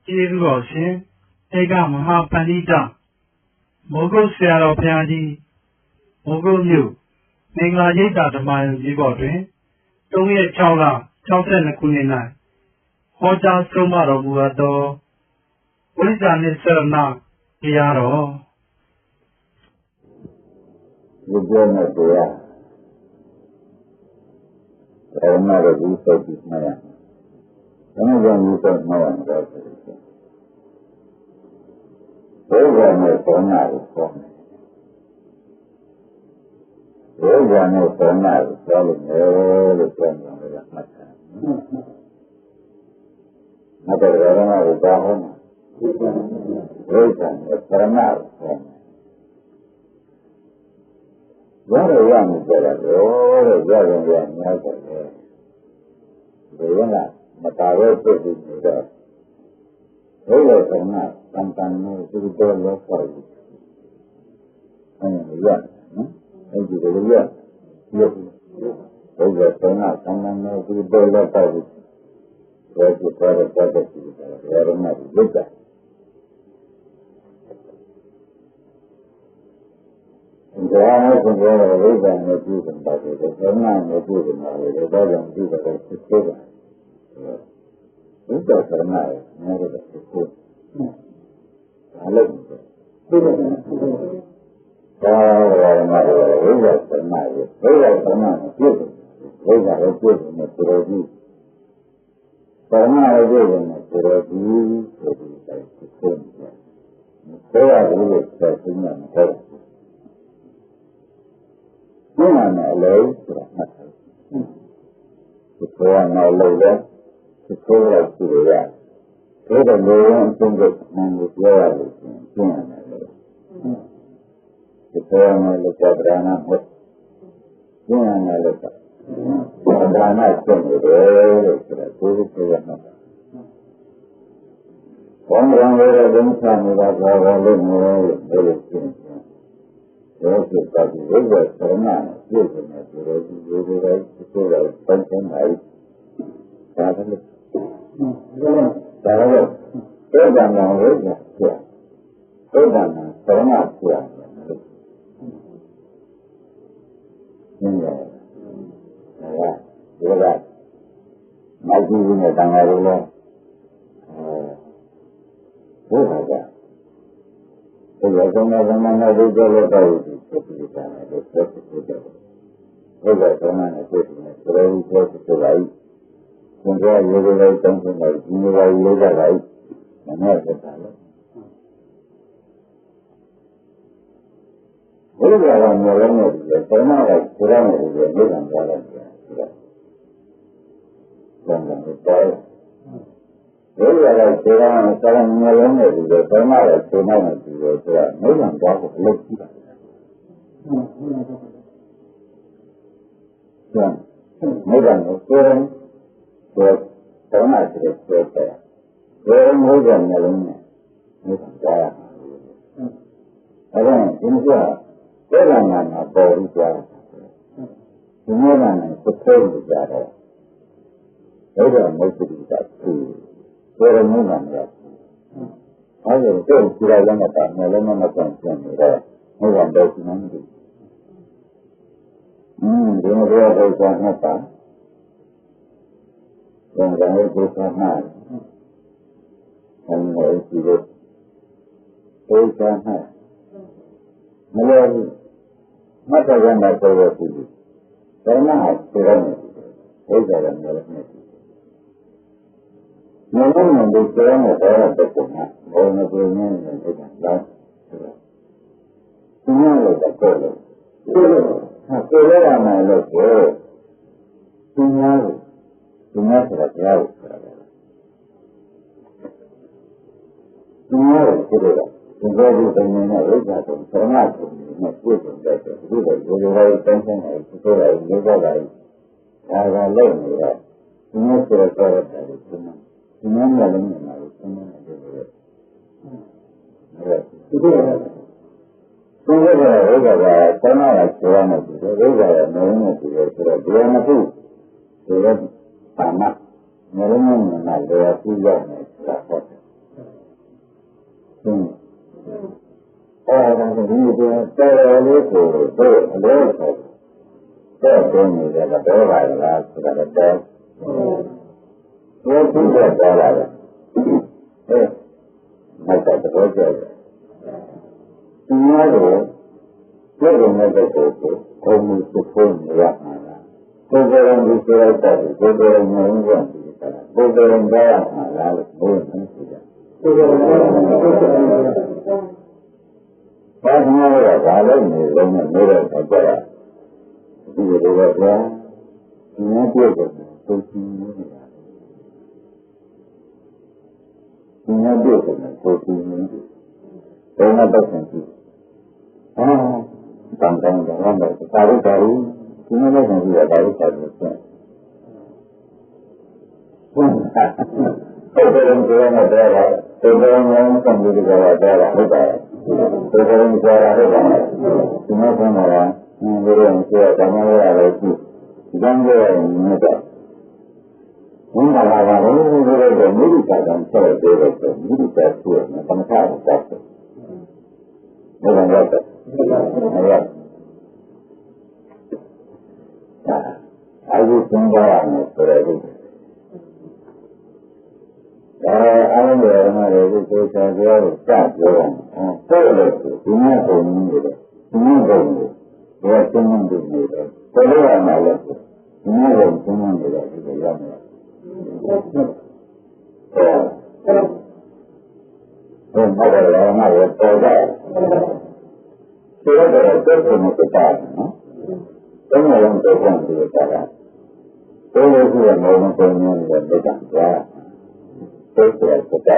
ကျေးဇူးတော်ရှင်ဧကမဟာပန္တိတမိုးကုတ်ဆရာတော်ဘုရားကြီးမိုးကုတ်မြို့မင်္ဂလာရိပ်သာဓမ္မယုံကြီးပေါ်တွင်3 ရက် 6 လ 62 ခုနှစ်၌ဟောကြားဆုံးမတော်မူအပ်သောဝိဇ္ဇာနှင့်စရဏတရားတော်ဒီပြောမဲ့တရားဓမ္မရဲ့ဒီစိတ်ကြီးမှာရဘယ်လိုမျိုးစိတ်မှာရလဲဆိုတော့ဘုရားနဲ့ဆောင်းတာကိုဆောင်းတယ်ဘုရားနဲ့ဆောင်းတာကိုဆောင်းလို့လို့ပြောနေတယ်မှတ်တာမတော်ရမှာကိုကြားဟောမှာဘုရားနဲ့ဆောင်းတာကိုဆောင်းတယ်ရရမယ်ကြတယ်လို့ရရင်ရများတယ်ဒီကမတော်ရဲ့ဖြစ်ပြီးနေတော့ဘုရားဆောင်းတာတန်တန်နဲ့ဒီလိုလောက်ပါဘူးအဲဒီရနော်အဲဒီလိုရရုပ်ဘုရားဆောင်းတာတန်တန်နဲ့ဒီလိုလောက်ပါဘူးဘယ်လိုပြောရတဲ့ဒီရရမှာဒီကဒါနဲ့ဆိုတော့ဝိဇ္ဇာနဲ့ပြုတာတယ်ဓမ္မနဲ့ပြုတာလေဒါကြောင့်ပြုတာကိုသိတယ်ဝိဇ္ဇာကရဏရဲ့များတဲ့ဖြစ်ဖြစ်ဒါလည်းသိတယ်ဒါရမဝိဇ္ဇာကရဏရဲ့ဝိဇ္ဇာကရဏနဲ့ပြုတယ်ဝိဇ္ဇာရဲ့ပြုတယ်နဲ့ပြုရပြီးကရဏရဲ့ပြုတယ်နဲ့ပြုရပြီးဆိုပြီးတိုင်းဖြစ်တယ်ဘယ်လိုလဲဆိုတော့သိနေတယ်ဒီမှာလည်းလို့ဆိုတာမှတ်တယ်ဒီကောနောက်လို့လဲဒီကောရောက်ကြည့်ရဒါတော့လေရင်အဆုံးကမှန်ကိုပြောရလို့ရှင်းရတယ်လေဒီကောနဲ့လောကဒနာဟုတ်ရှင်းရတယ်လို့ဆိုတာဒါနရှင်းနေတယ်လို့ဆိုတာကိုယ်ကိုယ်ရမှာဘောင်းရောင်လေးတဲ့ဒုက္ခနေတာကြောင့်လည်းနေလို့ရှင်းတယ်ဒီလိုပတ်ပြီးဝိဇ္ဇာဆရဏနဲ့ပြည့်စုံတဲ့ဒီလိုဒီလိုဆိုတော့ပန်းပန်းလိုက်ဒါပဲဒါပဲသေတ္တနာဝိဇ္ဇာပြသေတ္တနာဆရဏပြနည်းရတယ်ဒါကမိုက်ကြီးနဲ့တန်ဃာတွေလည်းဘုရားကဒီလိုကောင်းတဲ့သမဏေတွေကြောက်တော့ဖြစ်ပြီးတာလည်းဖြစ်ဖြစ်တယ်ဘုရားသမဏေဖြစ်နေတယ်ဘယ်လိုဖြစ်ဖြစ်လိုက်သင်္ကြန်ရေတွေတောင်းနေတယ်ဒီလိုရေးကြလိုက်မနဲ့ဖြစ်တာလေဘုရားကမျိုးလုံးနဲ့ဒီသမဏေကိုရမယ်ဒီလိုနေကြတယ်ဆိုတော့ဘုရားကတောင်းဘုရားကခြေတော်နဲ့စာရင်းမျိုးလုံးနဲ့ဒီလိုဓမ္မရဲ့ခြေနောက်နဲ့ဒီလိုဆိုတာမိဂံသွားဖို့လုပ်ကြည့်တာ။မိဂံကိုခြေတော်ကိုဓမ္မခြေတော်ကိုခြေတော်မိဂံမျိုးလုံးနဲ့မိဂံသွားရမှာ။အဲဒါဒီလိုသေရနာမှာပေါ်ပြီးသွားတာ။ဒီမျိုးကလည်းသတ်လို့ကြတော့ဒါကြောင့်မုတ်တိကသူဆိုရမှုမှမရဘူး။အဲဒီတော့ဒီလိုလည်းမပါဘူးလည်းမပတ်ပြန်နေတော့ဘုရားတော်ရှင်နေတယ်။ဒီလိုတော့ဘုရားနဲ့ပါ။ဘုရားရဲ့ဘုရားမှာဘုရားရဲ့ဒီလိုဘုရားမှာမလို့မတ်တော်မှာပေါ်ရပြီ။ဒါမှဆိုရမယ်ဘုရားရဲ့မျိုးလည်းမဟုတ်မလုံးနဲ့ဒီကျမ်းနဲ့တော့တက်မှာဘုံမပြင်းနေတယ်ဒါကြောင့်ဒီလိုတော့တော့လို့ဒီလိုရမယ်လို့ပြောဒီများဆိုတာကြားလို့ဆိုတာပဲဒီများကိုပြောတော့ဒီလိုဒီနေနဲ့ဝိဇ္ဇာကိုသရဏကိုနဲ့ပြည့်စုံတဲ့ဒီလိုလိုတန်းတန်းနဲ့ဆိုတော့ဒီလိုပါဒါကလည်းနေတော့ဒီမျိုးဆိုတော့တယ်ဒီမှာဒီမှာလည်းနေမှာလို့ဆုံးနေတယ်လို့ဒီလိုဆိုတော့ဝိဇ္ဇာကသရဏကကျော်နေတယ်ဝိဇ္ဇာကမုန်းနေတယ်ဆိုတော့ဒီမှာခုဒီလိုပါမမလုံးနဲ့လည်းပြည့်ရောက်နေဆိုတာဟုတ်တယ် ဒါကဒီလိုတော်လေးကိုတော့အလို့ဆိုတော့တင်းနေကြတော့ပါလားဆိုတာတော့ဒီလိုပြောလာတယ်မိုက်တော့ကြောက်တယ်ဒီမှာတော့ဘယ်လိုနဲ့တော့ကိုဘုံမှုစုဖို့မရမှာလားကိုယ်ကလည်းဒီလိုတော့ကိုယ်ကလည်းငြင်းကြတယ်ကိုယ်ကလည်းကြားရမှာလားလို့ဘုရားသိတယ်ကိုယ်ကလည်းဘာမှမရပါလို့နေလုံးနဲ့နေတော့ကြရဒီလိုတော့ဗျာဒီနေ့ပြည့်တယ်သူကြည့်နေတာဒီနေ့ပြည့်တယ်သူကြည့်နေတယ်ဘယ်မှာတော့ကြည့်တန်တန်တော့ဘာလို့သာရုပ်သာရုပ်ဒီနေ့လည်းကြည့်ရတာလို့ဆိုတယ်ဟုတ်တယ်ဘယ်လိုလဲတော့ဘယ်လိုမှမဆောင်ဘူးကြတာဟုတ်တယ်ဘယ်လိုလဲကြားရတယ်ဒီမှာကမှလည်းဘယ်လိုလဲဆိုတော့ဓမ္မရလည်းကြည့်ဉာဏ်ကြရနေတော့ဘုရားလာပါလို့ဒီလိုတော့မိစ္ဆာကံဆက်တယ်လို့ဆိုမိစ္ဆာဆိုရင်သမထကိုတတ်တယ်ဘယ်လိုလဲတော့အဲ့ဒီသင်္ကြန်ရမယ်ဆိုတဲ့ဒီအားလုံးရဲ့မှာဒီကိုယ်စားပြောလို့စပြောတယ်ဆိုလို့ဒီမှာပုံနေတယ်ဒီမှာပုံနေတယ်ဘယ်သင်္ကြန်တွေနေတယ်ဘယ်လိုရမှာလဲဒီမှာပုံသင်္ကြန်တွေလည်းဒီလိုရမယ်ဘယ်မှာလဲမှာရတော့တယ်ဆိုတော့တက်တယ်မတက်တာနော်ဘယ်မှာလဲတက်တယ်ဒီလိုတာဘယ်လိုရှိရမလဲပုံနေတယ်တက်တာကြားတက်တယ်တက်တာ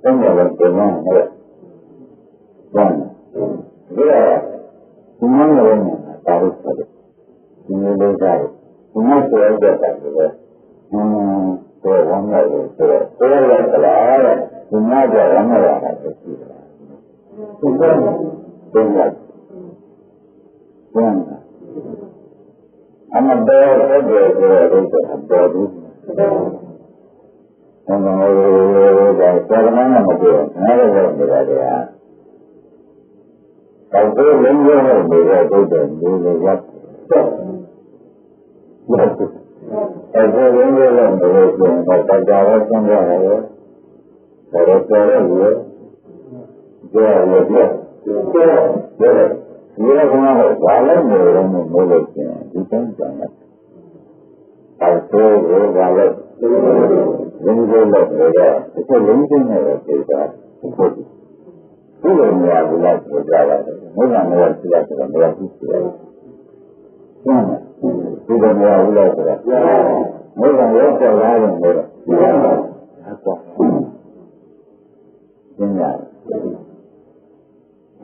ဘယ်မှာလဲပုံနေတယ်ဘယ်ဒီမှာလည်းတာလို့ဆိုတယ်ဒီလိုလေးကဒီမှာဆိုရတဲ့တာကလည်းတော့ဝမ်းရတယ်ဆိုတော့ဘယ်လိုလဲလားဒီမှာကဝမ်းရတာဖြစ်ရှိတယ်ဒီကဘယ်လိုအမဘယ်လိုလဲဆိုတော့ဒီကတော့ဒီဆန္ဒမေဒါသာမန်မပြောနားရတဲ့နေတာကတောက်ကိုလုံးဝနေတဲ့ဒုက္ခမျိုးတွေရပ်တော့အခုရင်းရလို့မလို့ဆိုရင်တော့ကြာတော့ဆင်းရတယ်။ဒါတော့ပြောရလို့ပြောရလို့ပြောတယ်။ဒီလိုကတော့ဘာလဲမလို့မလို့ဆိုရင်ဒီတိုင်းကြတယ်။အခုဘာလဲရင်းရလို့လည်းအခုလုံးဝနေတဲ့ဒေတာဟုတ်ဒီလိုမျိုးလို့ပြောကြတယ်။ဘုရားမျိုးရှိတယ်ဆိုတော့မရဘူးရှိတယ်။ဒီလိုမျိုးလို့ဆိုတော့ဘုရားရောက်ကြလာတယ်လို့ဟုတ်ပါဘူး။ကျင်းရတယ်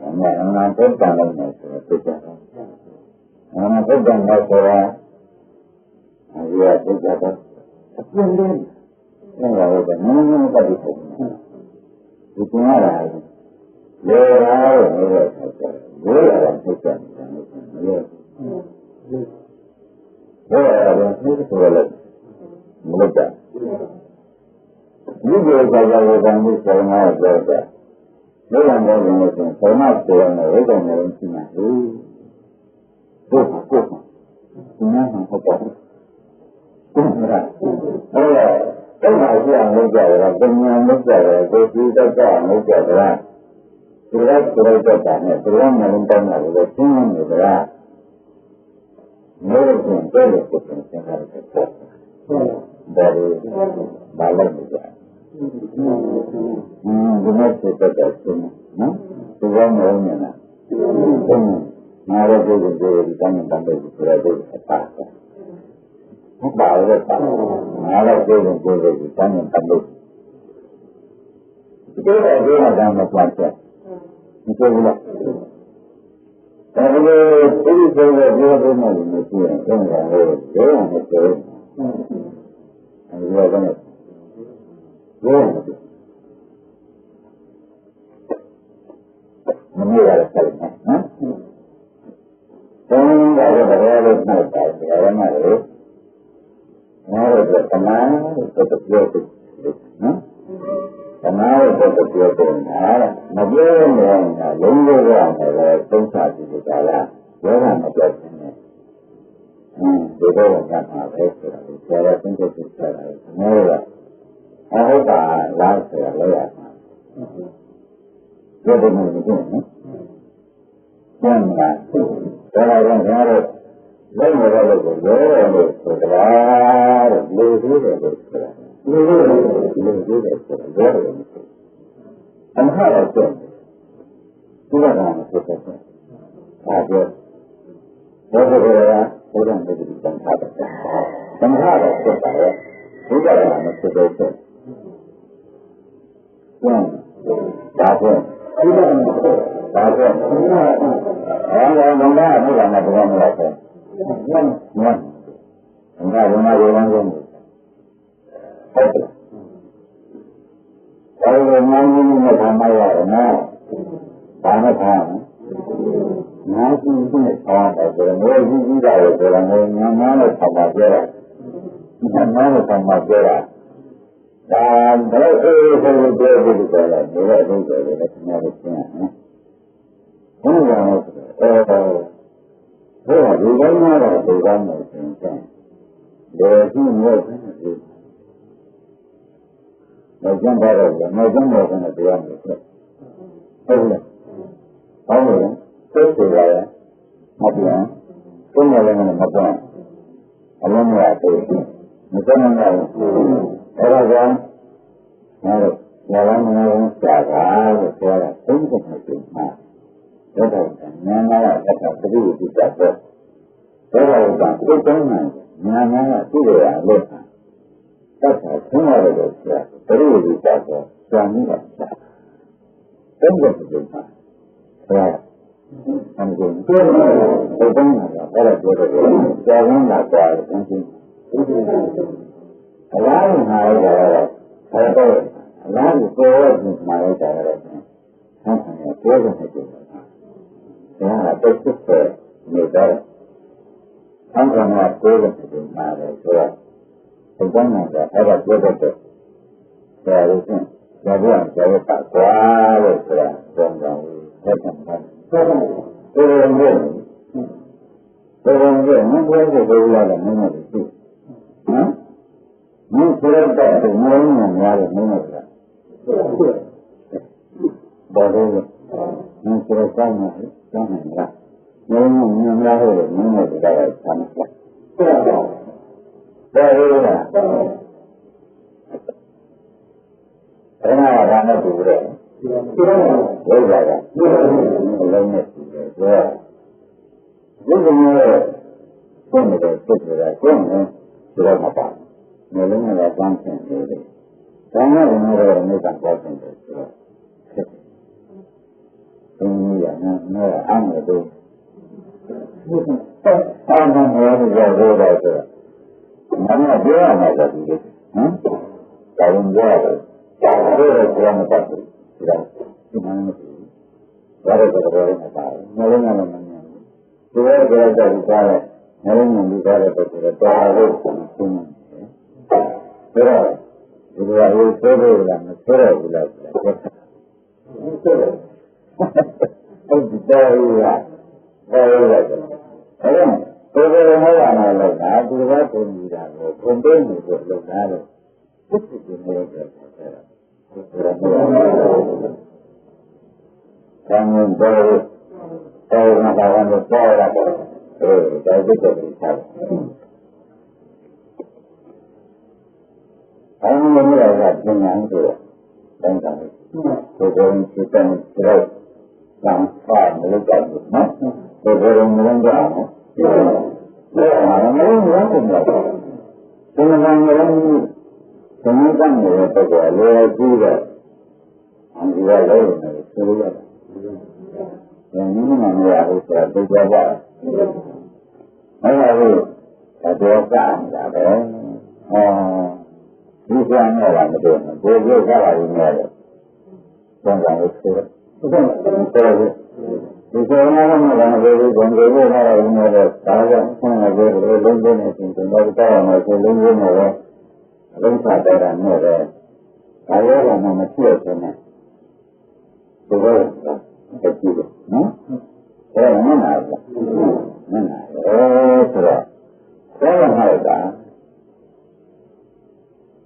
။အမှန်တုတ်တန်လို့ဆိုတော့သိကြတယ်။အမှန်တုတ်တန်လို့ဆိုတာအဲဒီကသိကြတယ်။အပြင်းလေးနဲ့တော့နည်းနည်းပတ်ပြီးပုံ။ဒီကျင်းရတာလေရာလို့ဆိုတော့ဘယ်လိုလဲသိကြတယ်မလို့ဘယ်လိုလဲသိဆိုရလဲမလို့တာဒီလိုကြောင့်လည်းဘာလို့ဆောင်းရတော့တာဘယ်လိုလဲဆိုရင်ဆောင်းမဆိုရင်ဝိဒ္ဓနဲ့ရှိမှာလေကိုဒီမှာဟုတ်ပါဘူးအဲ့ဒါအဲ့မှာရှိအောင်လုပ်ကြရတာပညာလုပ်ကြတယ်ကိုကြည့်တတ်တာလုပ်ကြတာဒီလိုဆိုရတဲ့နဲ့ဒီလိုမှလည်းတောင်းတာလည်းရှင်းနေကြတာမျိုးစုံတဲ့လို့ကိုယ်သင်တာလည်းပေါ့ဒါလေးဘာလို့လဲဒီမှာဆက်တဲ့ရှင်းနော်ဒီကောင်းမလို့ညာနာရတဲ့ဒီဒီတိုင်းတမ်းတဲ့ဆိုရတဲ့အပါဟုတ်ပါရဲ့ပါနာရတဲ့ဒီဒီတိုင်းတမ်းတဲ့ဒီလိုအကျိုးအကြောင်းမပတ်သက်ဒီလိုလားဒါပေမဲ့ဒီလိုပြောလို့မှလည်းမရှိရင်တော့လည်းပြောရမယ်ဆိုရင်အဲဒီကတော့ပြောမမြင်ရတဲ့ဆက်နော်ဘယ်လိုလဲဘယ်လိုမှတ်တာဒီအရမ်းလည်းနားရတဲ့တမန်ကိုပြောတယ်နော် Another book of your own, Magellan, Lungo, don't charge you with Allah. Where am I getting it? They don't have my restaurant. So I think it's America. I hope I like the lawyer. What did you do? Then I don't have it. Then we have it. And how I said, you don't want to put that. I guess. We don't need to be some type of thing. And how I said that, we got to have a situation. That's it. That's it. And when that, we don't have to run like that. And that, we're not going to I remind you of my life now. Time. Now she's in the time of the more you do that, and when your man is from my brother. My man is from my brother. And that is how we do it together. We let me go, let's never stand. Anyone else? We don't know that they don't know things. There is no more than a few. No jump out of them, no jump over in the beyond the cliff. Only, first of all, Mabian, somewhere in the Mabian, along the way, the German everyone, Yalan, Sava, the Flora, things of the thing, that has to do with that. That was done, good government, Nana, Tudor, and Lota. That's how tomorrow is that. But it will be that way. So I need that. Then what to do now? Right. I'm going to do it. So then what I do is, so I won't like that. Allow me how I do it. Allow me to go into my own direction. Something that wasn't a good one. Yeah, I just prefer me better. Something that wasn't a good matter. So then I have a good bit. There isn't. Everyone says that why is that? Then we take them home. They don't win. They don't win. You go to the other minute. Huh? You feel that the morning and the other minute. But you feel something. No, ဒါလည်းတော့မဖြစ်ဘူးနဲ့ဒီလိုတကြည့်နော်အဲ့ဒါမှမဟုတ်ဘူးမှန်တယ်ဆိုတော့ဒါမှမဟုတ်တာ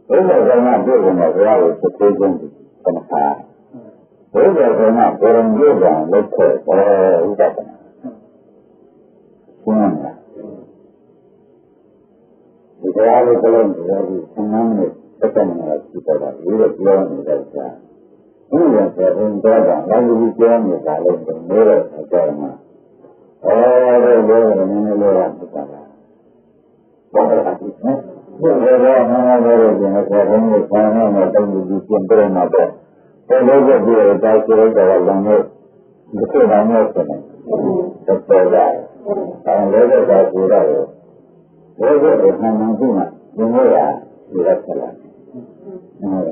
ဘုရားကမှပြောတယ်ဘုရားကိုသိသေးခြင်းကမ္ဘာဘုရားကမှဘုရင်ပြောတာလက်ခွဲဥပဒနာရှင်းလားဒီတရားလေးကလည်းဒီဆန္ဒနဲ့တက်တယ်နဲ့ဒီပေါ်တာဒီလိုပြောနေတဲ့အခါဘုရားကဘုရင်တော်တာလည်းဒီပြောနေတာလည်းမျိုးတော့အကြောင်းမှာလောလောနည်းနည်းလေးရမှာပါဘာသာတိနော်ဘုရားကနာမတော်ကိုလည်းဘုရင်ကိုဆန္ဒနဲ့တုံ့ပြန်ပြင်ပြမှာပေါ့ဘယ်လိုပဲပြောတာဆိုတော့လည်းမျိုးဒီလိုမှမဟုတ်ဘူးတော်တော်လည်းလည်းတော့ဆိုတော့ဘယ်လိုလဲမှန်မှန်ကြည့်မှဒီလိုရဒီလိုဆက်လာဟုတ်တ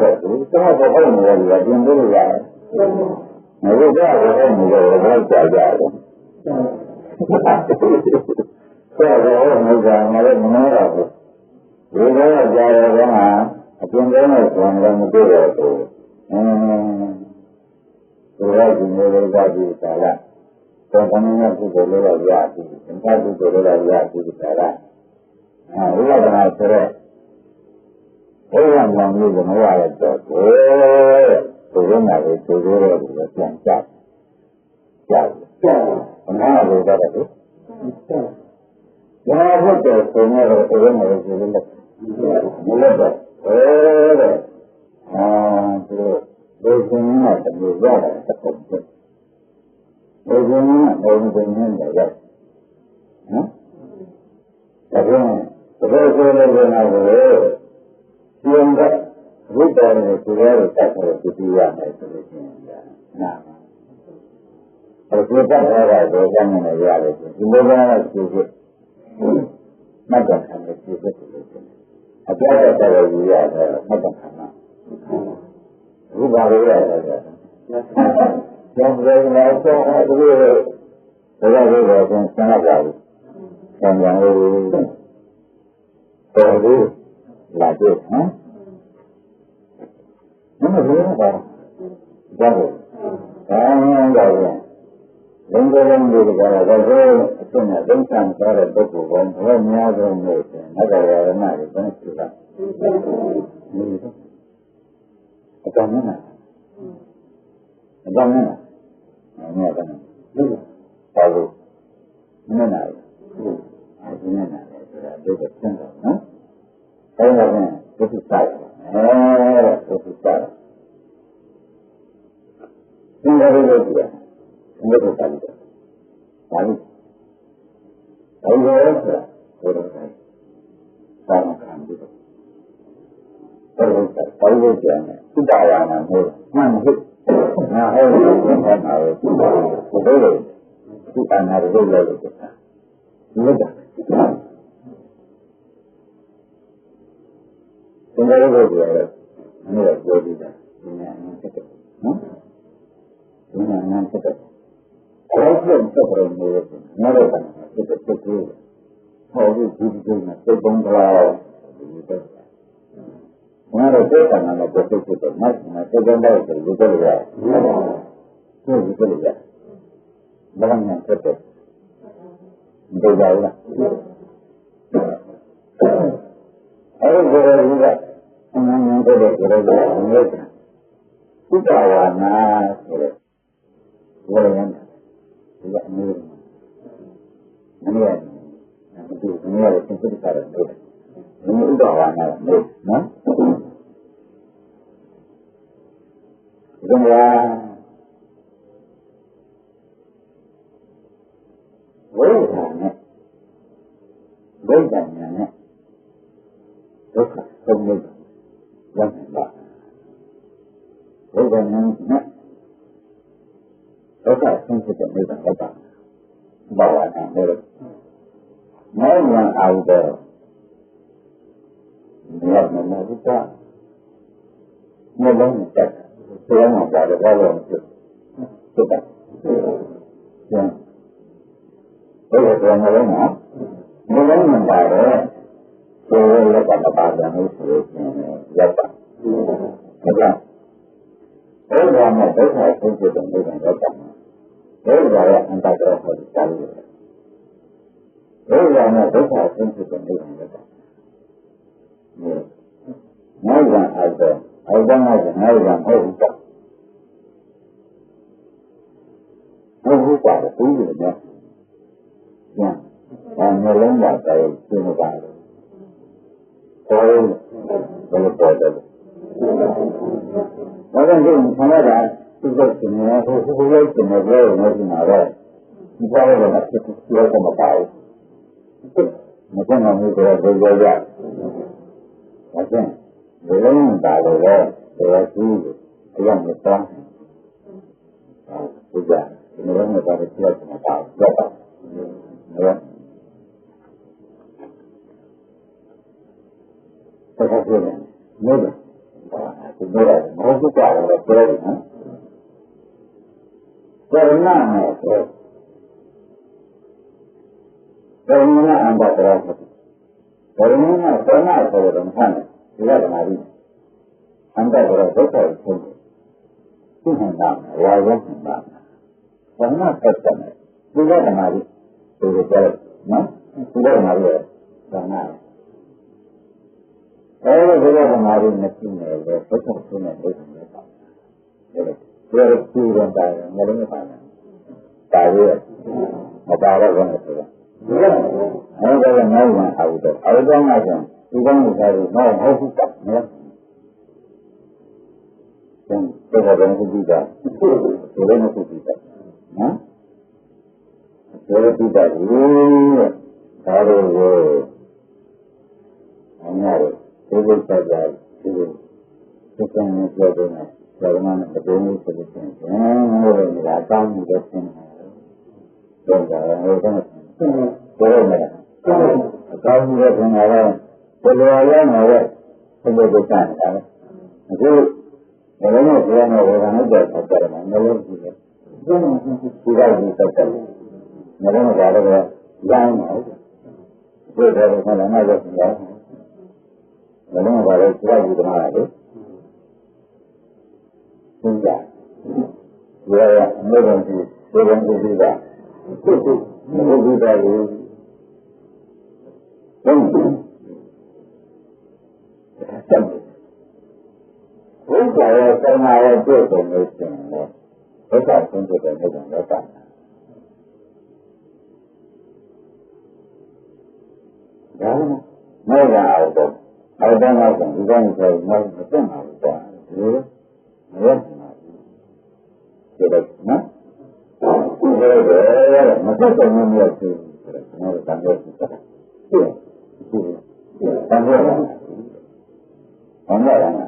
ယ်တော့ဘယ်လိုလဲဒီပြင်လို့ရတယ်မဟုတ်တော့ဘယ်လိုလဲတော့ကြာကြတယ်ဆက်တော့မကြမ်းမလို့မနာတော့ဘူးဒီလိုကြာရတော့မှအပြင်ထဲမှာဆိုရင်မတွေ့တော့ဘူးဒီလိုဒီလိုကဒီသာလားတော့ဘယ်နည်းကုသိုလ်လေးတော့ရပြီသင်္ခါကုသိုလ်လေးတော့ရပြီဒါကဝိပဿနာဆိုတော့ဘုရားနာမည်ကိုမရတော့ဘူးဘုရားနာကိုသိသေးတယ်လို့ပြန်ကြဘုရားလိုတော့တယ်ဘုရားဘုရားဆိုနေတော့ဘုရားနာကိုသိလို့မလို့တော့တဲ့သူဘုရားနာတမျိုးရတယ်တစ်ခုဘယ်လိုလဲဘယ်လိုလဲတော့ရနော်ဒါကြောင့်ဘယ်လိုဆိုလဲကတော့ကျင်းတဲ့ဝိတ္တနဲ့ဒီလိုတက်ဖို့ပြည့်ရမယ်ဆိုလို့ရှိရင်နာဘယ်လိုတက်ရတာတော့ကျမ်းနေရတယ်ဒီလိုကတော့ပြည့်စုံမှတ်တယ်ခံတယ်ပြည့်စုံလို့ရှိရင်အပြတ်တက်ရရရတယ်မှတ်တယ်ခံမှာဘုရားလိုရတယ်ကျောင်းပြန်လာတော့ဒီလိုဒါကြတော့ပြန်ဆန်းလာဘူး။ဆန်းပြန်လို့တော်ဘူးလာကြဟမ်။မမဘယ်လိုပါဒါကိုတော့လင်းကလေးတွေကတော့အစ်နဲ့ဒုက္ခစားတဲ့ပုဂ္ဂိုလ်ကဘယ်များဆုံးလို့ဆိုရင်ငါတော်ရမတွေဘယ်ရှိလား။အကောင်မနာအကောင်မနာအဲ့ဒါလည်းဘာလို့မနာလဲအဲဒီမနာလဲဆိုတာဒီကသင်တော့နော်အဲ့ဒါကဒီကိစ္စဒီကိစ္စသင်္ကြန်လေးကိုကြည့်ရမယ်ဒီကိစ္စလေးဒါလေးအဲ့ဒါဆိုတာဘယ်လိုလဲဘာမှခံပြီးတော့ဘာလို့ကြံလဲသုတဝါနာမျိုးမှန်ဟုတ်ငါဟဲ့ဒီမှာပါဘယ်လိုဒီအနာရလို့လို့ဆိုတာဒီလိုဒါသင်္ကြန်လေးကိုကြည့်ရတယ်မင်းတို့ပြောပြီးတာဒီနေ့အမှန်ဖြစ်တယ်နော်ဒီနေ့အမှန်ဖြစ်တယ်အဲ့ဒါကိုစက်ပေါ်နေတယ်ငါတို့ကဖြစ်တဲ့ဖြစ်ကိုဟောဒီဒီမှာစိတ်ပုံးသွားဒီလိုငါတို့တဲ့ကံနဲ့ပတ်သက်တဲ့မတ်နဲ့စေတနာတွေလူတွေရတယ်။ဒီလူတွေရတယ်။ဘာမှမဖြစ်ဘူး။ဒီလိုလား။အဲဒီလိုလူကအမှန်တကယ်တဲ့ကြိုးရတယ်။သုတဝါနာဆိုတဲ့ဝေယံဒီကအမျိုးမင်းရဲ့ဒီမင်းရဲ့သင်္ကေတကရတယ်။ဒီဥဒဝါနာလို့နော်။ဒီမှာဝိညာဉ်နဲ့ဒုက္ခဉာဏ်နဲ့ဒုက္ခသုံးလို့ရမှာဝိညာဉ်နဲ့ဒုက္ခဆုံးဖြတ်တဲ့နေတာဟုတ်ပါဘာဝနာလို့မောဟအာဟုတော့ဘယ်မှာမဟုတ်တာမလုံးနဲ့တက်ဆိုရမှာပါတယ်ဘာလို့ဖြစ်တာကျန်ဘယ်လိုမလုံးနော်မလုံးနဲ့ပါတယ်ဆိုရတဲ့ကမ္ဘာတန်လို့ဆိုရင်ရောက်တာ में देखा संचित नहीं रहता है अंतर ग्रह चालू है में देखा संचित नहीं रहता नहीं जान नहीं जान होता है पूरी में मेरे जाता है तीन बार बोले पौधे मगर जो हमारा इधर सुनने हो सुनने जो नहीं मारा इधर वाला किसी को बताओ मुझे नहीं दे जा अच्छा बोले डालो है तो ऐसी क्या मिलता है पूजा मेरे में बात किया तो बताओ बताओ तो कैसे नहीं मेरा बहुत प्यारा है करना है करना अंदर करा करना करना है रमजान इधर हमारी अंदर करा तो है क्यों है नाम वायरस नाम करना करता है इधर हमारी तो इधर ना इधर हमारी करना है ऐसे जगह हमारी नसीब में है तो सुने नहीं पाता फिर की बनता है मेरे में पाना ताजे मतारा बने थे नहीं जगह नहीं है आउट ना जाए इधर नहीं जाए ना हो सकता है तो जगह नहीं दीदा तेरे में कुछ दीदा ना तेरे दीदा ये सारे वो हमारे तेरे पैदा तेरे कितने में क्या देना कर्मा में बदलने से लेते हैं मेरे मिलाता हूँ देखते हैं तो जाए ऐसा नहीं तो मेरा काम मुझे सुनाया तो लोग मेरे सुबह देखा है जो मेरे में पूरा मेरे गाने जैसा कर्मा मेरे जी पूरा जी सकता मेरे में ज़्यादा बड़ा जान है जो घर में रहना जैसा मेरे में ज़्यादा पूरा जी बना है सुनता ये मेरे जी जीता मेरे जीता ये कोई चाहे करना है जो समझते हैं ऐसा सुनते करने का रहता है मैं यहाँ आता ना इधर मैं मत आता ये ना मतलब करने में अच्छी मेरे संदेश की तरह मेरे में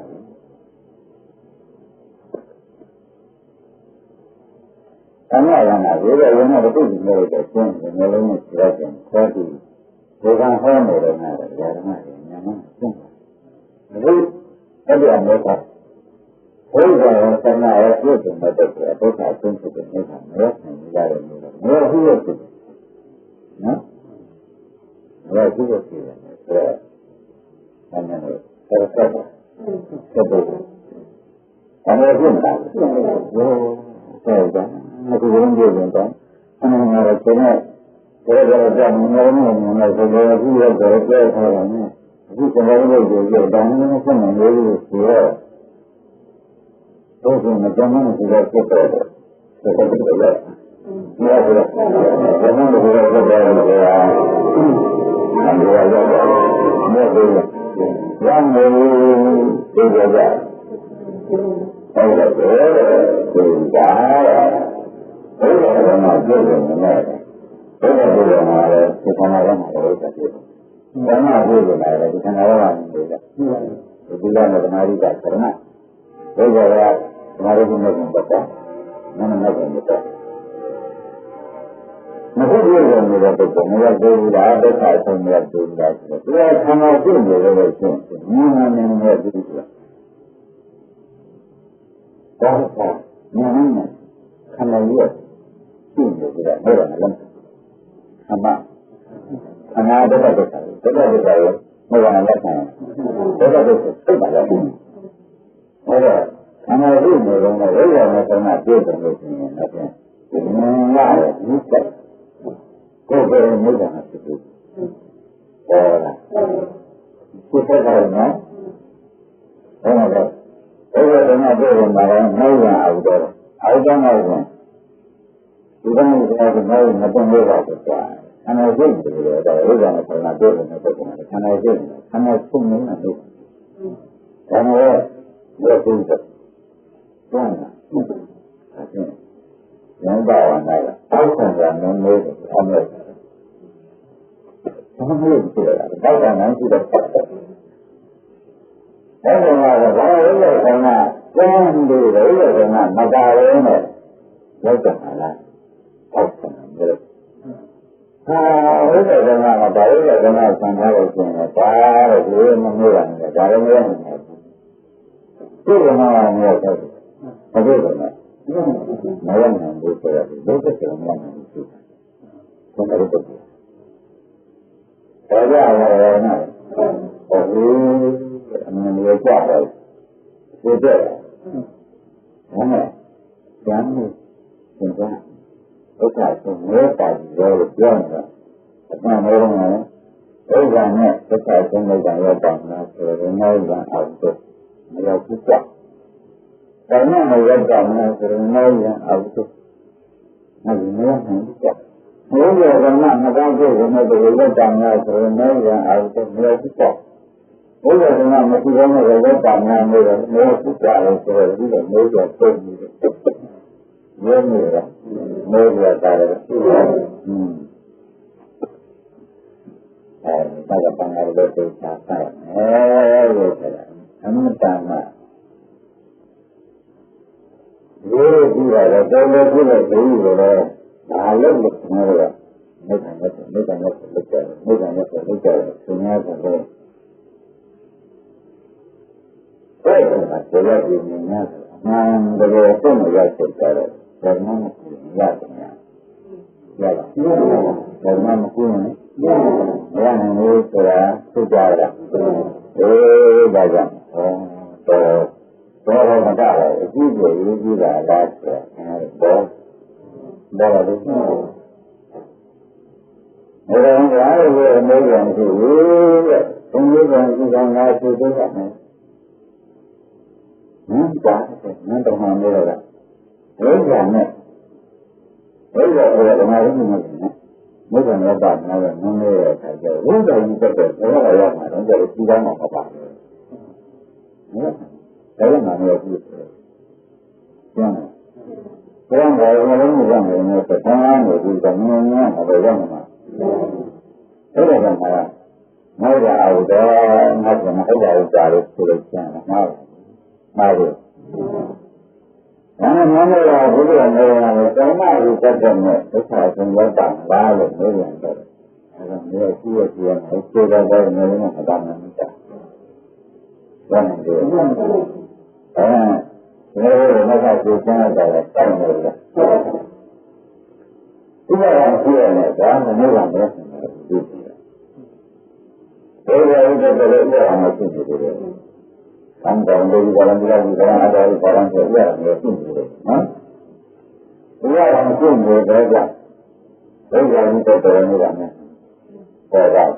Bukan hanya dengan jalan yang jadi mereka orang karena itu mereka itu satu sebenarnya mereka menjadi mereka itu, nah mereka itu hanya terkata sebab karena itu kan, saya aku belum bilang kan, mereka Kalau jangan mengenai sebuah dia berada dalamnya, itu sebenarnya juga dalamnya sama jadi dia. Terus macam juga kita, seperti itu. Ya sudah, jangan berada dalam dia. Anda ada, dia yang juga. Kalau tidak, Saya boleh mengajar, kita mengajar tadi. Karena boleh mengajar, kita mengajar boleh. Bila ada mari tak karena, saya mari punya membaca, mana membaca. Mesti dia yang membaca, membaca dia ada saya membaca dia. Dia sama pun dia membaca, mana membaca dia. Mana karena dia, dia orang dalam. Sama ada apa? Mereka nak And I do know that the way I make not good and listening and nothing. You say, go very good on it to do. She said, I know. Oh my God. Everything I do in my own, no one out there. I don't know when. You don't even have to know nothing about the time. And I did do it. I was on it and I did it. And I did it. And I couldn't even do it. And what is it? I think. Then that one, thousands of them made it. I'm like, I'm really good at it. That's why I'm to the process. That's why I'm when do the other than that, my God, in it. Look at my life. Thousands of them. Other than that, my God, other than that, some other thing, a bad, a real, and a bad, even though I'm here, I do that. No one can do that. Look at the one and see. Somebody put it. I know. I'm your child. You do it. I know. Young is that. Okay, so we're talking very young. But now, everyone, the person is on your partner, so they know that I'll do. Nhiều phút chậm. Cái này quan trọng là sự nơi ở chỗ này nếu không chậm. Nếu giờ con nằm ở trong chỗ này thì quan trọng là sự nơi ở chỗ nhiều phút chậm. Nếu giờ con nằm ở chỗ này thì quan trọng là nhiều phút chậm là sự ví dụ nếu giờ tôi nhiều người đó, nếu giờ ta là ta gặp bằng ai đó tôi sao phải rồi thế là anh ta mà vừa đi là tôi mới biết là cái gì rồi đã lớn được rồi mấy thằng nó suy nghĩ rồi cái là cái gì mình nhá mà bây giờ tôi mới ra chơi rồi rồi nó ra rồi nha rồi nó cũng ra này rồi tôi ra rồi bây giờ tôi mà ra là cái gì là ra đó là đúng rồi rồi mấy lần thì không biết rằng cái con ngay tôi thấy vậy này nó đồng hành đây là đấy là này đấy là ngày đó mình nói mấy lần nó bạn nó là nó nghe là thầy giờ lúc đầu như thế đó là làm mà nó giờ chỉ đang ngồi học bài đấy là người gì vậy cái người nó lớn như vậy người phải thắng người gì còn nghe mà về đó mà thế là làm mà nói là ở đó nói là nó phải là trả được sự được chẳng mà được nó nói là cái điều này là cái mà thì ta cần phải phải không có bằng ba lần mới làm được là người kia phải chưa ra đây mới mà làm nó cả vâng được nếu nó ra chưa ra là xong rồi là chúng ta làm kia này đó là mới làm được thế là cái đấy là một cái gì đấy anh còn đi vào đi ra đây vào sẽ là nhiều cái gì đấy chúng ta làm cái gì đấy là như thế này như vậy nè rồi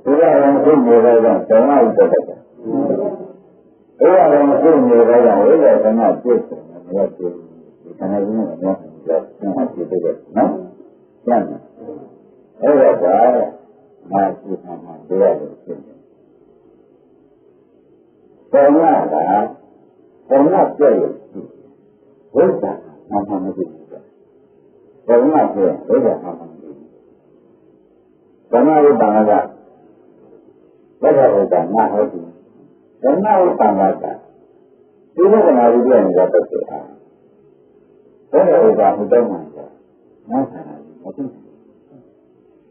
chúng ta làm cái gì đấy là cái này như thế này chúng ta làm cái gì đấy là cái này chưa là cái này như thế này là chưa được nó chẳng thế là cái mà chỉ là để được còn là chơi với cả làm cái gì còn là chơi với cả làm cái gì còn là bằng là bây giờ là mà hết gì còn là bằng là cái này đi làm ra được à cái này là một cái mà nó phải là một cái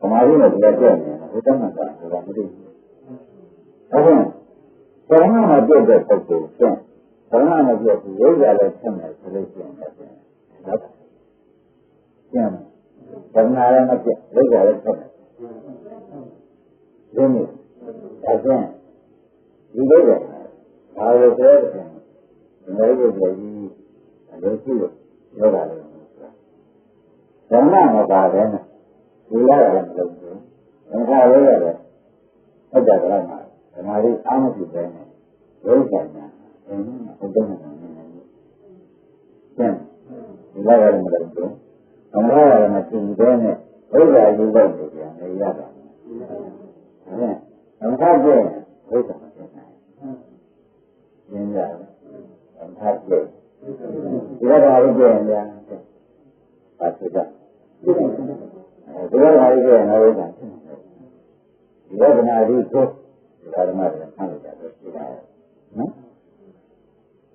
còn ai là cái này cái cái mà là cái gì không còn là được cái sự kiện còn là được cái gì là cái này cái gì đó chẳng còn là nó cái gì là cái này thế này cái gì đấy là cái Người được người đi để chịu đó là sống mà bà thế này đi lại là đồng chí làm sao đấy là hết giờ lại mà đi ăn thì thế này với cả nhà không có nhà này đi lại là đồng chí không có là chuyện thế này với lại đi đâu thì người ra rồi không khác gì với cả chuyện này nên là không khác gì thì đó là cái chuyện là phải thực hiện thì đó là cái chuyện nó với cả thì đó là nào đi thôi thì đó là nào làm được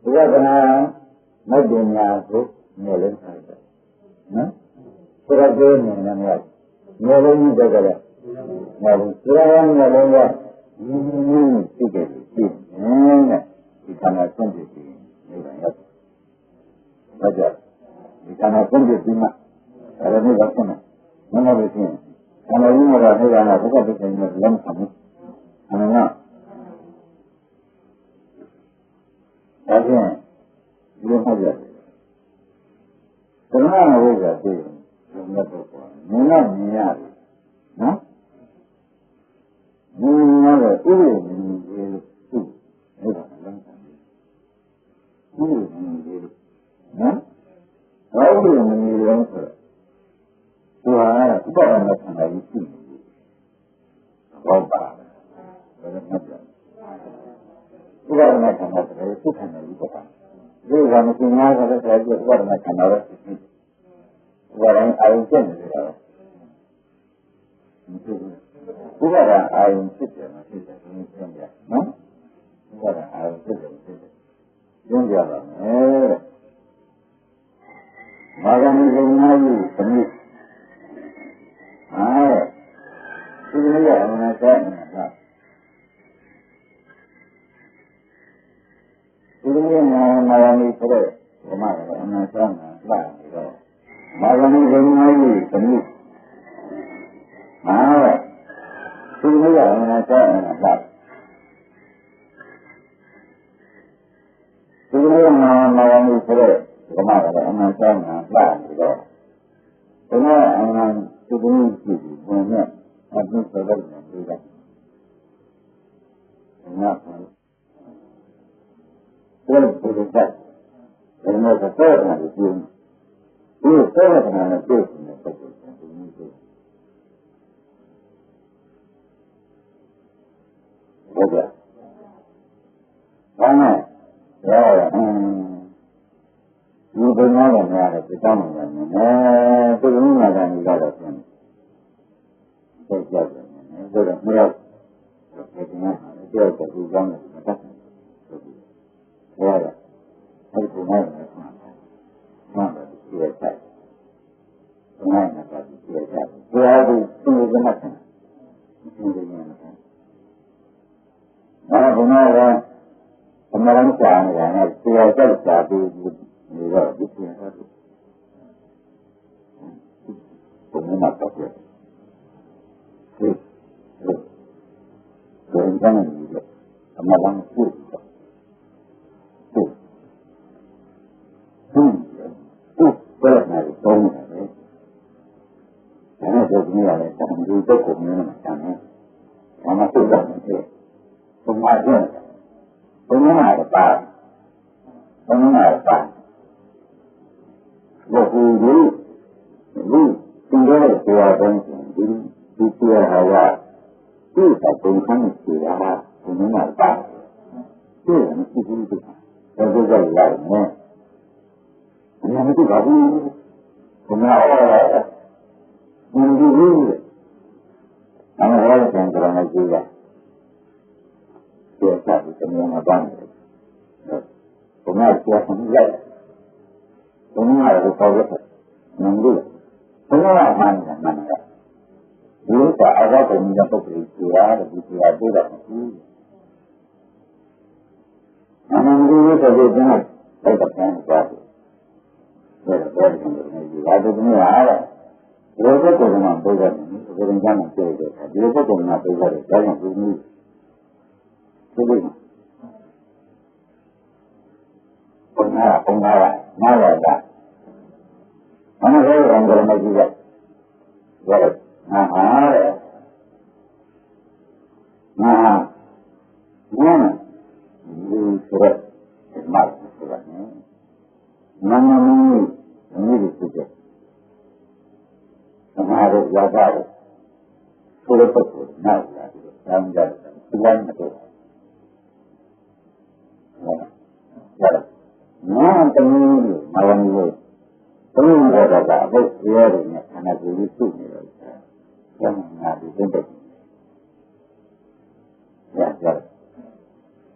thì đó là nào mất tiền nhà của nhiều lên phải đó thì đó là này là nhiều lên như thế này nhiều lên là thì cái này không được gì như vậy bây giờ thì cái này không được gì mà ở đây là cái này nó nói về chuyện cái này như là thế là tất cả những cái mình làm xong anh nói đó là điều hay vậy cái này là bây giờ thì chúng ta phải nói nhiều nó nhưng mà là cái gì mình thế là làm sao đó là mình làm sao và cũng là một thằng này gì không phải là một cũng là một thằng này cũng thằng này cũng phải vì là một cái nhà là cái cũng là một thằng này và là ai cũng biết rồi cũng là ai cũng biết rồi mà biết rồi cũng biết rồi cũng là ai cũng biết rồi nhưng giờ là mà cái này cũng nói gì cũng biết cái này là nó cái này cái này mà đi tới đây mà nó sao là rồi mà cái này cũng nói gì cũng biết cái này là nó cái này cái này mà đi tới đây mà nó sao là rồi cái này cái gì mà anh sẽ làm gì đó nó cái cái cái nó sẽ tốt là cái gì cái tốt là nó tốt là cái gì bây giờ này rồi như tôi nói là nhà là cái con này tôi cũng là người ta được tôi chờ tôi được nhiều cái này tôi có gì đó là nó tắt rồi tôi cũng nói là nó là chia sẻ ngay là cái chia sẻ rồi thì tôi cái mặt này tôi cái này nó cũng nói là hôm nay nó trả này là chia sẻ trả thì rồi cái chia sẻ cũng là tốt rồi rồi cái này mà đang chịu cái này tôi này cái này tôi nghĩ là làm gì tôi cũng như là chẳng mà tôi làm như thế không ai biết tôi nói là ta tôi nói là ta rồi thì tôi nói là tôi đang đi kia là cái phải cùng khăn chỉ là cũng là ta cái là nó chỉ cũng được rồi bây giờ lại nghe anh em cứ bảo đi cũng là mình đi anh nói là cái này gì vậy chia sẻ với cái người mà đang cũng là chia sẻ vậy cũng là cái câu rất mình đi cũng là mình nếu cả các cùng nhau có bị chia thì chia là anh đi cái gì đó đây là cái này rồi là tôi cũng là rồi cái tôi mà bây giờ tôi đang làm chơi được rồi cái tôi mà bây giờ cái này tôi nghĩ cái gì là không nói là nó nói rằng người này gì vậy rồi hả mà nhá đi sửa mặt sửa năm như đi sửa mà rồi ra rồi sửa tốt nào là làm ra làm mà tốt rồi nó tâm mà làm gì tâm là với người này là gì sự này rồi là gì cũng được rồi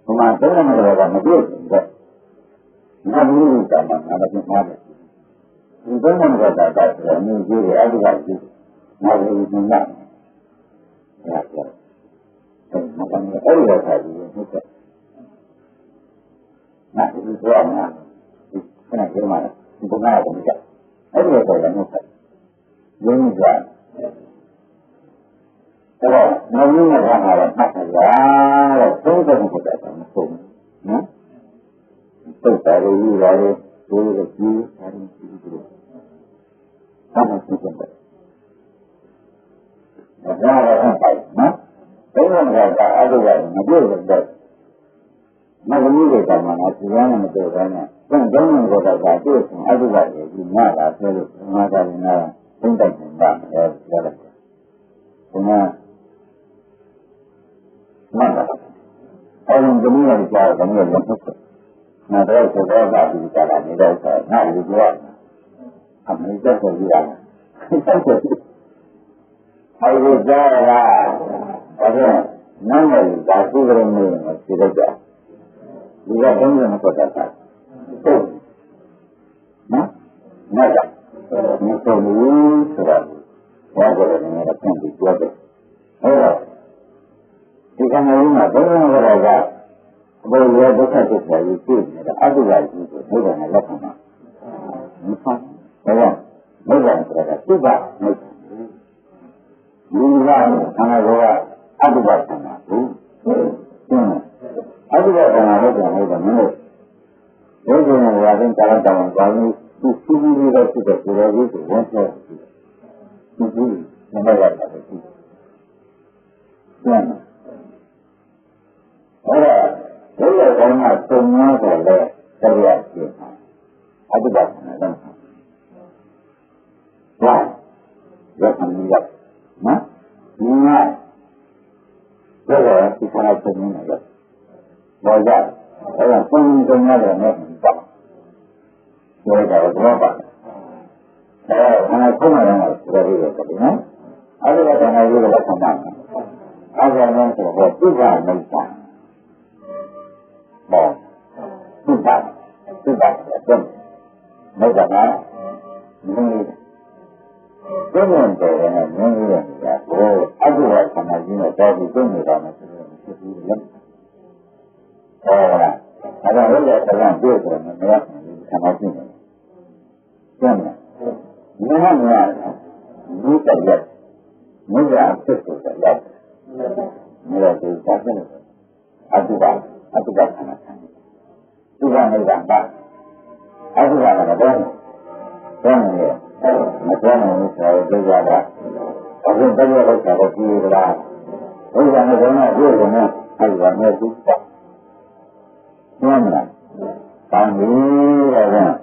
mà tới là là một điều rồi nó như là mà nó cũng nói thì tới là như gì để ai làm gì nó như thế nào rồi mà còn ấy là phải gì hết rồi mà cái thứ là cái này cái mà cũng ngay cũng vậy ấy là phải là như vậy giống như vậy rồi nó như là bắt là không có một cái gì cũng nhé tôi phải đi ra đi tôi là gì hay gì không là gì vậy ra là không phải nhé đấy là ở đây là nó biết được nó cũng như vậy mà nó chỉ là một cái này nên giống như là cái ở đây là gì mà là cái mà cái này không phải là rồi kuma mana orang dunia bicara dengan yang betul. Nah, kalau kita bicara ni dah saya nak dibuat. Kami itu sebilang. Hai bicara, ada nama itu berani tidak ada. Dia dengan kata. Nah, nada. Mesti ni sudah. Wajar ni ada yang dibuat. Jika mana orang berada, boleh bukan kita itu, ada lagi itu, bukan ada apa. Misal, bukan berada tiba, bukan mana orang ada apa. Ada apa bukan mana. Jadi orang jalan kami itu sudah itu, wajar. Itu nama apa itu? Orang orang semua boleh terlihat. Ada banyak. Wah, jangan lihat. Nah, ingat. Kalau kita nak semua ya, boleh. Orang semua ada nak. Boleh berapa? Orang semua ada dari itu, kan? Ada yang ada juga sama. Ada yang juga tidak macam. Tidak, mereka ini dengan orang ini ya, aku sama ini jadi dengan orang, ada orang dia dengan sama ini, jangan, ini terlihat, ini aktif terlihat, ini terlihat, aku dah sama. Tuhan yang dapat, aku dah ada. Tuhan ini saya berjaya. Aku berjaya pada dia. Tuhan yang dia ini, aku yang dia. Tuhan, kami ada.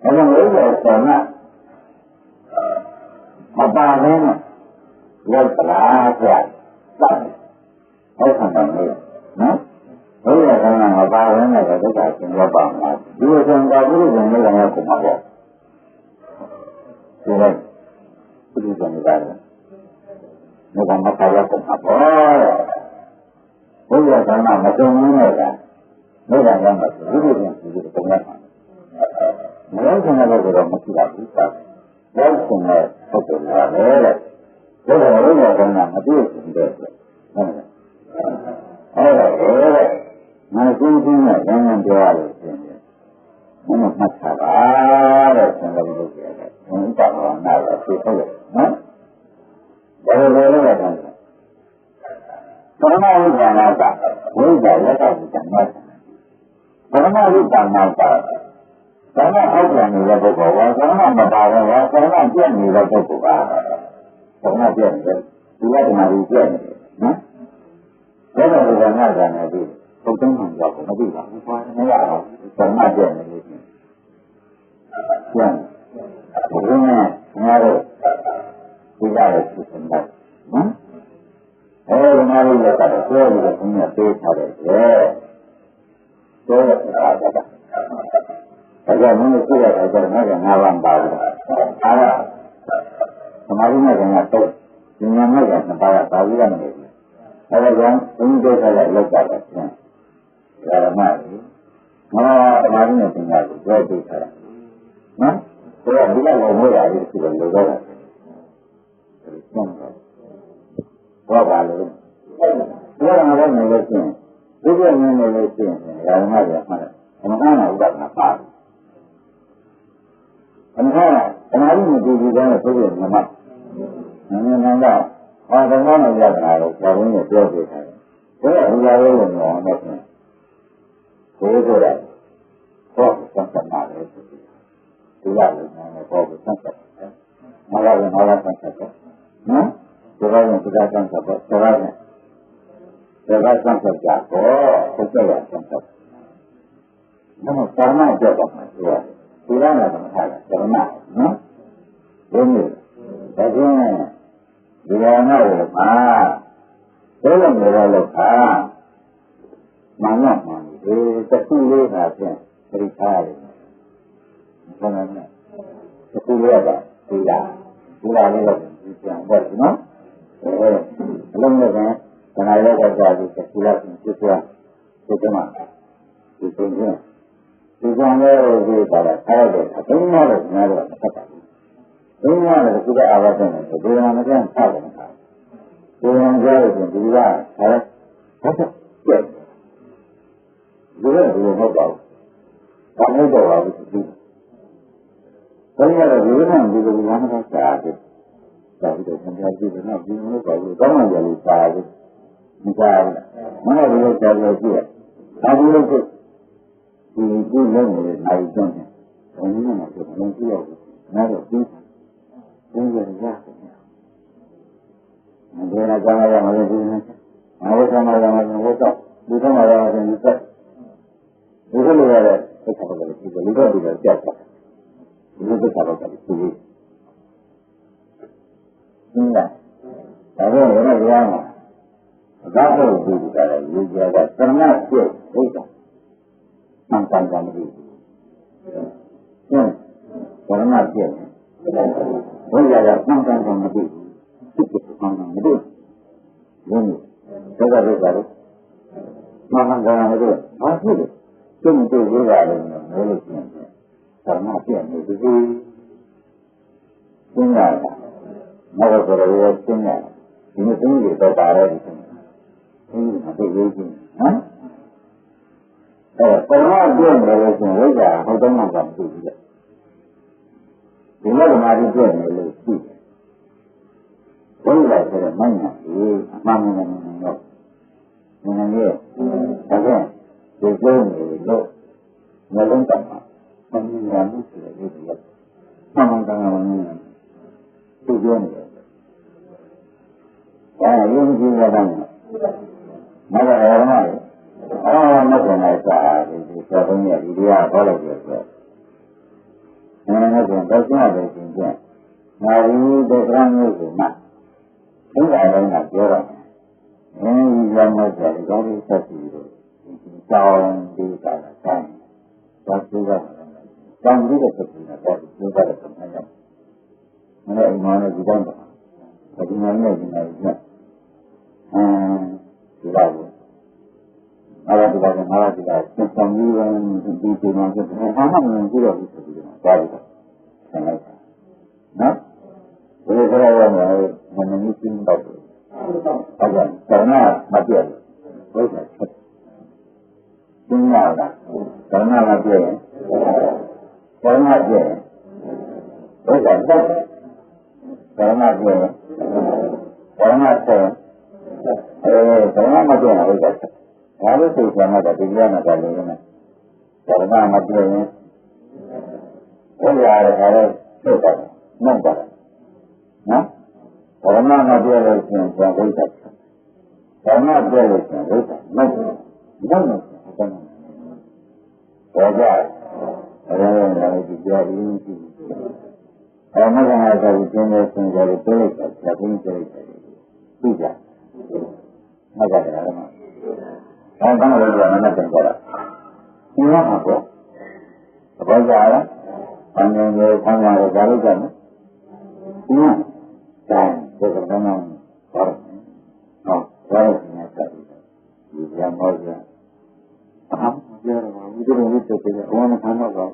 Orang lain sana, apa ini? Yang terakhir, aku sampai ni, Bây giờ thằng nào ba cái này là tất cả chúng ta bằng là đưa chân ta cứ dùng cái này cũng học được. Như vậy, cứ đi dùng cái này. Nó còn bắt tay ra cũng học được. Bây giờ thằng nào mà chơi như này là mấy thằng em mà cứ đi dùng cũng được. Nếu thằng nào bây giờ mà chỉ là biết sao, nếu thằng này không được là thế đấy. Bây giờ thằng nào mà biết dùng được. Mà cũng là đang đưa ra rồi. Nó mặt xả rồi xong rồi được vậy. Những cái nào là chưa có được. Vậy là thằng. Có nói là nào cả. Với vậy là thằng chẳng nói. Có မရိတ္တမှာပါသရဏအောက်ပြန်နေတဲ့ပုဂ္ဂိုလ်ကသရဏမပါတော့သရဏပြည့်နေတဲ့ပုဂ္ဂိုလ်ကသရဏပြည့်နေတယ်ဒီကဓမ္မကြီးပြည့်နေတယ်နော်ဒါတော့ဒီကငါကလည်းဒီပုဂ္ဂိုလ်မှရောက်မသိပါဘူးဘာလဲရအောင်သရဏပြည့်နေလို့ပြန်ဘုရားငါတို့ဒီကလည်းသိစမ်းတယ်နော်အဲဒီမှာလည်းကတော့ပြောပြီးတော့ဘုရားပေးထားတယ်ပြောရတာဒါကြောင့်မင်းတို့သိရတဲ့အခါကျတော့ငါးပါးပါဘူးအားရသမာဓိနဲ့ကတော့ဉာဏ်နဲ့ကနှစ်ပါးပါပြီးရမယ်အဲဒါကြောင့်ဘုန်းကြီးတို့ကလည်းလောက်တာပဲဖြင့်ဓမ္မကြီးငါသမာဓိနဲ့ပညာကိုပြောပြထားတာနော်ဒါကဒီလောက်လို့ရရတယ်ဆိုတော့လောတော့တယ်ဘောပါလို့ပြောရမယ်နေလို့ရှိရင်ဒီလိုနေနေလို့ရှိရင်ဓမ္မကြီးမှတ်တယ်ဓမ္မကနာဥဒ္ဒနာပါတယ်အမှန်ကဓမ္မကြီးမကြည့်ကြတဲ့ဆိုပြီးမြတ်နန်းတော့ဘာဓမ္မနဲ့ရတာလဲဇာဝင်းနဲ့ပြောပြထားတယ်ဒါကဒီလိုလို့ပြောအောင်လို့ဆိုရတယ်ဘောကသံသမားလေးဒီလိုလည်းဘောကသံသမားငါလည်းသံသမားနော်ဒီလိုလည်းဒီကသံသမားဒါကသံသမားကြတော့ဘုရားရသံသမားနော်သာမန်ကြောက်ပါမှာဆိုရတယ်ဒီလိုနဲ့တော့ထားတယ်ဓမ္မနော်ဒီနေ့ဒါကြောင့်ဒီလိုနဲ့ပါဘယ်လိုမျိုးလဲခါမှန်တော့မှန်ဒီတစ်ခုလေးကဖြင့်ပြိထားရတယ်ဘယ်လိုလဲတစ်ခုလေးကဒီလားလေးတော့ဒီပြန်ပေါ့နော်အလုံးနဲ့ကခဏလေးတော့ကြာပြီတစ်ခုလောက်ဖြစ်သွားဒီမှာဒီသင်္ကြန်ဒီကံလေးကိုကြည့်တာအားရတယ်အင်းများတော့များတော့မသက်ပါဘူး။အင်းများတော့ဒီကအာဝတ်နဲ့ဒီမှာမကျန်ဖတ်တယ်ခါ။ဒီမှာကြားလို့ဒီကဟာဟုတ်ကဲ့။ဒီလိုဟုတ်ပါဘူး။ဘာလို့တော့ပါဘူးဒီ။ဘယ်ရတော့ဒီမှာဒီလိုလမ်းမစားဘူး။ဒါပြီးတော့ဆံပြကြည့်တယ်နော်ဒီလိုပါဘူး။ကောင်းမှရလို့စားဘူး။မစားဘူး။မဟုတ်ဘူးကြားလို့ကြည့်။ဒါဘူးလို့ဒီကုလုံးကိုလည်းနိုင်ကြတယ်။ဘယ်နည်းနဲ့ဆိုတော့ကြည့်ရအောင်။နားတော့ပြီးတယ်ရတယ်။မဒေနာကြောင့်လည်းမလို့ဒီနေ့။အဝိသမာရောလည်းဝတ်တော့ဒီကမှာရောလည်းဒီသက်ဒီလိုရတဲ့သက်သာတယ်ဒီလိုတော့ဒီလိုကြောက်တာ။ဒီလိုသက်သာတော့ဒီလို။ဒါတော့ရရမှာအကားလို့ဒီကလည်းယူကြတာသရဏပြည့်ဒိဋ္ဌာမှန်ကန်ကြမလို့။ဘယ်မှာပြည့်လဲ။ဘုရားကမှန်ကန်ကြမလို့ဖြစ်ဖြစ်မှန်ကန်မလို့။ဘုန်းကြီးဒါကလည်းမှန်ကန်ကြမလို့ဘာဖြစ်လဲ။သူ့ကိုကြိုးရတယ်လို့လို့ရှိရင်သရဏပြည့်နေပြီ။ရှင်းရတာ။နောက်တော့ရောရှင်းရတယ်။ဒီနေ့သူတွေတော့ပါတယ်ဒီနေ့။ဒီမှာသိရေးချင်းနော်။ပရမတ်ပြည့်နေလို့ရှိရင်ဝိဇ္ဇာဟုတ်တော့မှမသိဘူးလေဒီလိုဓမ္မကြီးပြည့်နေလို့ရှိတယ်ဝိဇ္ဇာဆိုတဲ့မညာကြီးအမှန်မှန်တော့ဉာဏ်ရဲ့ဒါကြောင့်ဒီကျုံးနေလို့နှလုံးသားမှာမမြင်ရဘူးဆိုတဲ့ဒီလိုမှန်မှန်ကန်ကန်သူပြောနေတယ်ဒါရုံးကြည့်ရတာမဟုတ်ရမှာမဟုတ်နိုင်တာဒီစောင်းရဒီတရားဟောလိုက်တယ်ဆိုတော့တော့ကျန်တယ်ရှင်ကျန်ငါဒီဒုက္ခမျိုးကိုမှသင်္ခါရကပြောတော့ဒီရမောကြတယ်ဒါလေးဆက်ပြီးတော့တောင်းဒီကလာတိုင်းဒါသူကတောင်းပြီးတဲ့ပုံနဲ့တော့သူကလည်းပုံနဲ့ရောက်မနေ့အိမ်မှာလည်းဒီတိုင်းပါဒီမှာလည်းဒီမှာညဒီလိုအားလုံးကငါးဒီကစံဆောင်ပြီးဒီဒီမှာဆိုတော့ဘာမှမလုပ်ဘူးတော့ဆိုပြီးတော့ကြားရတယ်ဆန်လိုက်နော်ဘယ်လိုလဲမနည်းချင်းတော့အဲ့ဒါဆန္ဒမပြည့်ဘူးဟုတ်ကဲ့သင်္နာကဆန္ဒမပြည့်ဆန္ဒပြည့်ဟုတ်ကဲ့ဆန္ဒပြည့်ဆန္ဒပြည့်ဆန္ဒမပြည့်ဟုတ်ကဲ့ဒါလို့ဆိုကြမှာဒီကနေ့ကလည်း Karena materinya, ada sudah, nampak, nah, karena materinya yang berita, karena materinya berita, nampak, wajar, ada yang lagi jadi ini, karena yang ada di sini menjadi berita, tapi berita tidak, ada yang Orang berjualan negara. Ini apa? Apa jalan? Panjang panjang jalan kan? Ini dan sebenarnya orang. Oh, saya punya tadi. Dia mau dia. Dia itu begitu saja. Orang mana kau?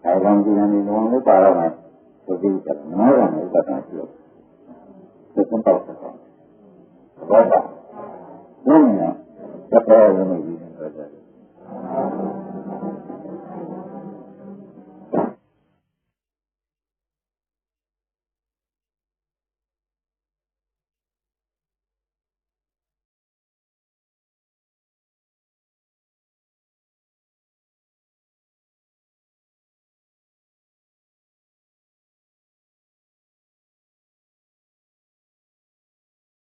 Orang bilang ini orang itu parah. Jadi orang itu tak tahu. Sebentar saja. Apa? Ini apa yang ini?